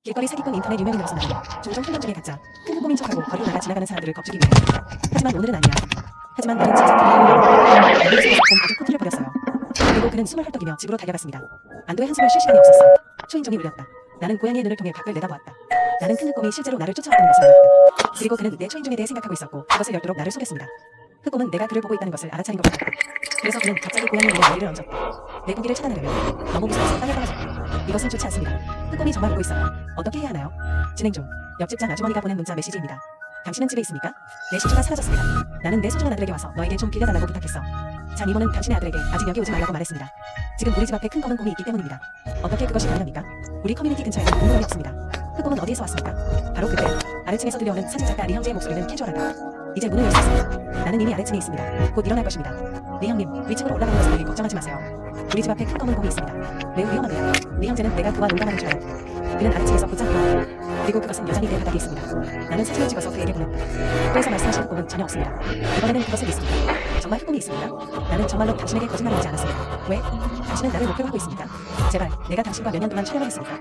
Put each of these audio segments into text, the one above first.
길거리 사기꾼 인터넷 유명인으로서 나는 종종 행동 중에 가짜 큰 흑곰인 척하고 거리로 나가 지나가는 사람들을 겁주기 위해. 하지만 오늘은 아니야. 하지만 나는 진짜 나를 집에서 곰 가죽 코트를 버렸어요. 그리고 그는 숨을 헐떡이며 집으로 달려갔습니다. 안도의 한숨을 쉴 시간이 없었어. 초인종이 울렸다. 나는 고양이의 눈을 통해 밖을 내다보았다. 나는 큰 흑곰이 실제로 나를 쫓아왔다는 것을 알았다. 그리고 그는 내 초인종에 대해 생각하고 있었고 그것을 열도록 나를 속였습니다. 흑곰은 내가 그를 보고 있다는 것을 알아차린 것 같았다. 그래서 그는 갑자기 고양이의 눈에 머리를 얹었다. 내 공기를 차단하려면 너무 무서워서 땅에 떨어졌다. 이것은 좋지 않습니다. 흑곰이 정말 오고 있어요. 어떻게 해야 하나요? 진행 중. 옆집장 아주머니가 보낸 문자 메시지입니다. 당신은 집에 있습니까? 내 시주가 사라졌습니다. 나는 내 소중한 아들에게 와서 너에게 좀 빌려달라고 부탁했어. 장 이모는 당신의 아들에게 아직 여기 오지 말라고 말했습니다. 지금 우리 집 앞에 큰 검은 곰이 있기 때문입니다. 어떻게 그것이 가능합니까? 우리 커뮤니티 근처에는 공무원이 없습니다. 흑곰은 어디에서 왔습니까? 바로 그때 아래층에서 들려오는 사진작가 리형제의 목소리는 캐주얼하다. 이제 문을 열 수 있습니다. 나는 이미 아래층에 있습니다. 곧 일어날 것입니다. 리형님, 위층으로 올라가는 것을 걱정하지 마세요. 우리 집 앞에 큰 검은 곰이 있습니다. 매우 위험합니다. 리형제는 내가 그와 농담하는 줄 알았다. 그는 아래층에서 곧장 들어왔다. 그리고 그것은 여전히 내 바닥에 있습니다. 나는 사진을 찍어서 그에게 보냈다. 그래서 말씀하신 흑곰은 전혀 없습니다. 이번에는 그것을 믿습니다. 정말 흑곰이 있습니다. 나는 정말로 당신에게 거짓말을 하지 않았습니다. 왜? 당신은 나를 목표로 하고 있습니까? 제발, 내가 당신과 몇 년 동안 촬영을 했습니까?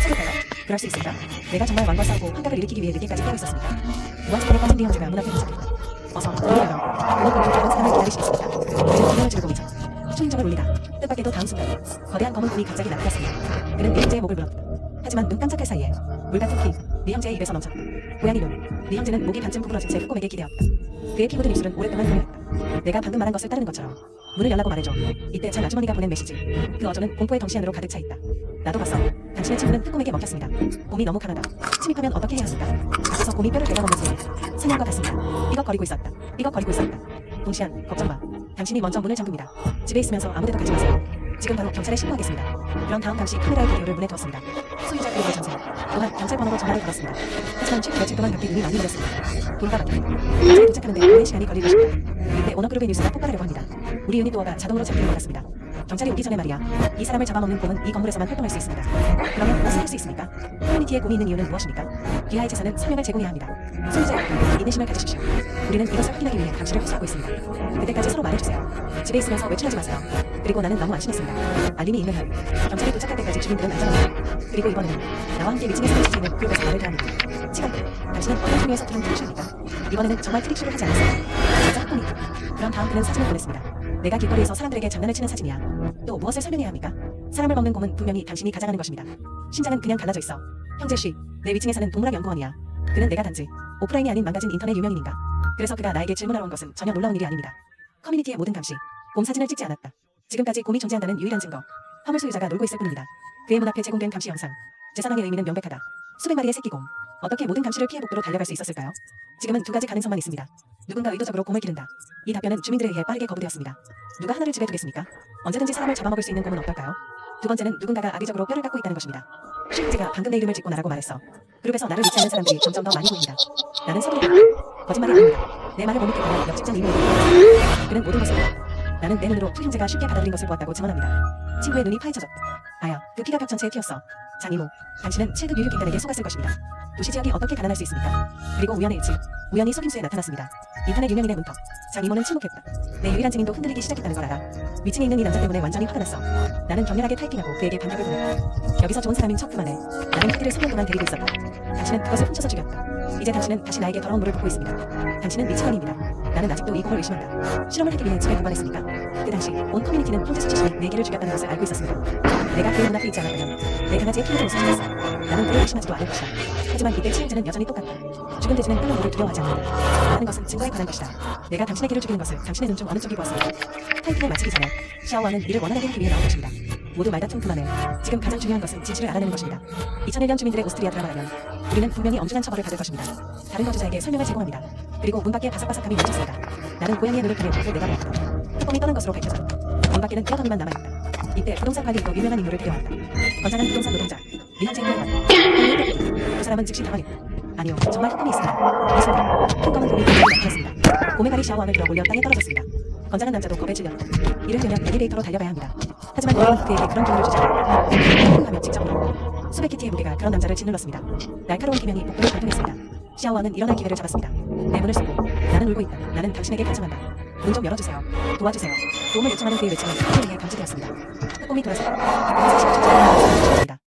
속일까요? 그럴 수 있습니까? 내가 정말 왕과 싸우고 환각을 일으키기 위해 늦게까지 깨어 있었습니까? 무한지간에 빠진 리형제가 문 앞에 도착했다. 어서, 문을 열어. 그는 분명 다른 사람을 기다리시겠습니까? 그는 비명을 지르고 미쳐. 초인종을 울리다. 뜻밖에도 다음 순간 거대한 검은 곰이 갑자기 나타났습니다. 그는 리형제의 목을 물었다. 하지만 눈 깜짝할 사이에 물 같은 피, 리형제의 입에서 멈췄다. 고양이 눈. 리형제는 목이 반쯤 구부러진 채 흑곰에게 기대었다. 그의 피 묻은 입술은 오랫동안 동요했다. 내가 방금 말한 것을 따르는 것처럼 문을 열라고 말해줘. 이때 전 아주머니가 보낸 메시지. 그 어조는 공포의 덩시안으로 가득 차 있다. 나도 봤어. 당신의 친구는 흑곰에게 먹혔습니다. 곰이 너무 강하다. 침입하면 어떻게 해야 합니까? 그래서 곰이 뼈를 긁어먹는 소리. 사냥과 같습니다. 삐걱거리고 있었다. 삐걱거리고 있었다. 동시안, 걱정 마. 당신이 먼저 문을 잠깁니다. 집에 있으면서 아무데도 가지 마세요. 지금 바로 경찰에 신고하겠습니다. 그런 다음 당시 카메라의 비디오를 문에 두었습니다. 소유자 그리고 전세. 또한 경찰 번호로 전화를 걸었습니다. 하지만 최근 며칠 동안 밖에 눈이 많이 내렸습니다. 도로가 막히다. 경찰이 도착하는데 오랜 시간이 걸릴 것입니다. 이때 오너그룹의 뉴스가 폭발하려고 합니다. 우리 유닛 도어가 자동으로 잠기는 것 같습니다. 경찰이 오기 전에 말이야. 이 사람을 잡아먹는 곰은 이 건물에서만 활동할 수 있습니다. 그러면 무엇을 할 수 있습니까? 커뮤니티에 곰이 있는 이유는 무엇입니까? 귀하의 재산은 설명을 제공해야 합니다. 소유자의 인내심을 가지십시오. 우리는 이것을 확인하기 위해 당신을 호소하고 있습니다. 그때까지 서로 말해주세요. 집에 있으면서 외출하지 마세요. 그리고 나는 너무 안심했습니다. 알림이 있는 한 경찰이 도착할 때까지 주민들은 안전합니다. 그리고 이번에는 나와 함께 위층에서 할수 있는 그룹에서 말을 더합니다. 치간대, 당신은 어떤 종류에서 들은 트릭쇼입니까? 이번에는 정말 트릭쇼를 하지 않았어요. 진짜 학공이. 그런 다음 그는 사진을 보냈습니다. 내가 길거리에서 사람들에게 장난을 치는 사진이야. 또 무엇을 설명해야 합니까? 사람을 먹는 곰은 분명히 당신이 가장하는 것입니다. 신장은 그냥 갈라져 있어. 형제 씨, 내 위층에 사는 동물학 연구원이야. 그는 내가 단지 오프라인이 아닌 망가진 인터넷 유명인인가? 그래서 그가 나에게 질문하러 온 것은 전혀 놀라운 일이 아닙니다. 커뮤니티의 모든 감시, 곰 사진을 찍지 않았다. 지금까지 곰이 존재한다는 유일한 증거. 화물 소유자가 놀고 있을 뿐입니다. 그의 문 앞에 제공된 감시 영상. 재산왕의 의미는 명백하다. 수백 마리의 새끼 곰. 어떻게 모든 감시를 피해 복도로 달려갈 수 있었을까요? 지금은 두 가지 가능성만 있습니다. 누군가 의도적으로 곰을 기른다. 이 답변은 주민들에 의해 빠르게 거부되었습니다. 누가 하나를 집에 두겠습니까? 언제든지 사람을 잡아먹을 수 있는 곰은 어떨까요? 두 번째는 누군가가 악의적으로 뼈를 깎고 있다는 것입니다. 슈이즈가 방금 내 이름을 짓고 나라고 말했어. 그룹에서 나를 믿지 않는 사람들이 점점 더 많이 보입니다. 나는 서두르다. 거짓말이 아닙니다. 내 말을 못 믿겠다면 옆집장 이모에게 물어봤어. 그는 모든 것을 보았다. 나는 내 눈으로 투 형제가 쉽게 받아들인 것을 보았다고 증언합니다. 친구의 눈이 파헤쳐졌다. 아야, 그 피가 벽 전체에 튀었어. 장 이모, 당신은 7급 유효인간에게 속았을 것입니다. 도시 지역이 어떻게 가난할 수 있습니까? 그리고 우연의 일치, 우연히 속임수에 나타났습니다. 인터넷 유명인의 문턱. 장 이모는 침묵했다. 내 유일한 증인도 흔들리기 시작했다는 걸 알아. 위층에 있는 이 남자 때문에 완전히 화가 났어. 나는 격렬하게 타이핑하고 그에게 반격을 보냈다. 여기서 좋은 사람인 척 그만해. 나는 그들을 3년 동안 데리고 있었다. 당신은 그것을 훔쳐서 죽였다. 이제 당신은 다시 나에게 더러운 물을 붓고 있습니다. 당신은 미친놈입니다. 나는 아직도 이 곰을 의심한다. 실험을 하기 위해 집에 보관했습니까? 그 당시 온 커뮤니티는 형제 수치심이 4개를 죽였다는 것을 알고 있었습니다. 내가 그의 문 앞에 있지 않았다면 내 강아지의 피를 웃어주겠어. 나는 그를 의심하지도 않을 것이다. 하지만 이때 치형제는 여전히 똑같다. 죽은 돼지는 끓는 물을 두려워하지 않는다. 라는 것은 증거에 관한 것이다. 내가 당신의 개를 죽이는 것을 당신의 눈 중 어느 쪽이 보았습니까? 타이핑을 마치기 전에 샤오와는 이를 원활하게 하기 위해 나올 것입니다. 모두 말다툼 그만해. 지금 가장 중요한 것은 진실을 알아내는 것입니다. 2001년 주민들의 오스트리아 드라마라면 우리는 분명히 엄중한 처벌을 받을 것입니다. 다른 거주자에게 설명을 제공합니다. 그리고 문 밖에 바삭바삭함이 멈췄습니다. 나는 고양이의 눈을 통해 밖을 내다보았다. 뚜껑이 떠난 것으로 밝혀졌다. 문 밖에는 뼈더미만 남아있다. 이때 부동산 관리로 유명한 인물을 데려왔다. 건장한 부동산 노동자 리한제인을 봤다. 그 사람은 즉시 당황했다. 아니요, 정말 흑곰이 있습니다. 이 순간 큰 검은 곰이 그에게 나타났습니다. 곰의 발이 샤워함을 들어 몰려 땅에 떨어졌습니다. 건장한 남자도 겁에 질렸다. 이를 되면 엘리베이터로 달려가야 합니다. 하지만 여러분 그에게 그런 기회를 주지 않았다. 하며 직접 물었다. 수백 키티의 무게가 그런 남자를 짓눌렀습니다. 날카로운 기명이 복부를 관통했습니다. 샤오와는 일어날 기회를 잡았습니다. 내 문을 쏘고 나는 울고 있다. 나는 당신에게 간청한다. 문 좀 열어주세요. 도와주세요. 도움을 요청하는 그의 외침은 하늘에 감지되었습니다. 흑곰이 돌아서 밖에서 시각적으로